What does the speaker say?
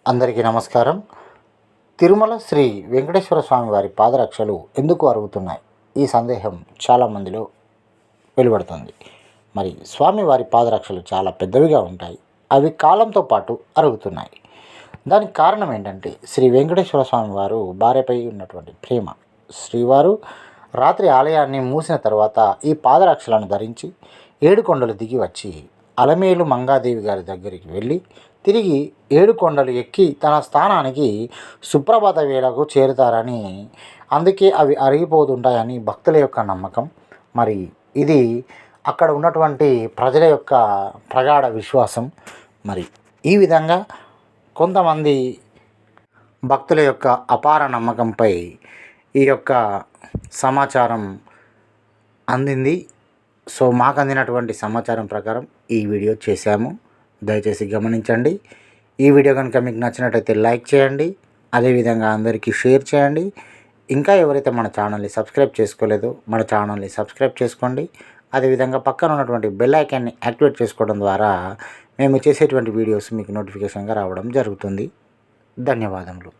అందరికీ నమస్కారం. తిరుమల శ్రీ వెంకటేశ్వర స్వామి వారి పాదరక్షలు ఎందుకు అరుగుతున్నాయి? ఈ సందేహం చాలామందిలో వెలువడుతుంది. మరి స్వామివారి పాదరక్షలు చాలా పెద్దవిగా ఉంటాయి. అవి కాలంతో పాటు అరుగుతున్నాయి. దానికి కారణం ఏంటంటే శ్రీ వెంకటేశ్వర స్వామి వారు భార్యపై ఉన్నటువంటి ప్రేమ. శ్రీవారు రాత్రి ఆలయాన్ని మూసిన తర్వాత ఈ పాదరక్షలను ధరించి ఏడుకొండలు దిగి వచ్చి అలమేలు మంగాదేవి గారి దగ్గరికి వెళ్ళి తిరిగి ఏడుకొండలు ఎక్కి తన స్థానానికి సుప్రభాత వేళకు చేరుతారని, అందుకే అవి అరిగిపోతుంటాయని భక్తుల యొక్క నమ్మకం. మరి ఇది అక్కడ ఉన్నటువంటి ప్రజల యొక్క ప్రగాఢ విశ్వాసం. మరి ఈ విధంగా కొంతమంది భక్తుల యొక్క అపార నమ్మకంపై ఈ యొక్క సమాచారం అందింది. సో మాకు అందినటువంటి సమాచారం ప్రకారం ఈ వీడియో చేశాము. దయచేసి గమనించండి. ఈ వీడియో కనుక మీకు నచ్చినట్టయితే లైక్ చేయండి, అదేవిధంగా అందరికీ షేర్ చేయండి. ఇంకా ఎవరైతే మన ఛానల్ని సబ్స్క్రైబ్ చేసుకోలేదో మన ఛానల్ని సబ్స్క్రైబ్ చేసుకోండి. అదేవిధంగా పక్కన ఉన్నటువంటి బెల్ ఐకాన్ని యాక్టివేట్ చేసుకోవడం ద్వారా మేము చేసేటువంటి వీడియోస్ మీకు నోటిఫికేషన్గా రావడం జరుగుతుంది. ధన్యవాదములు.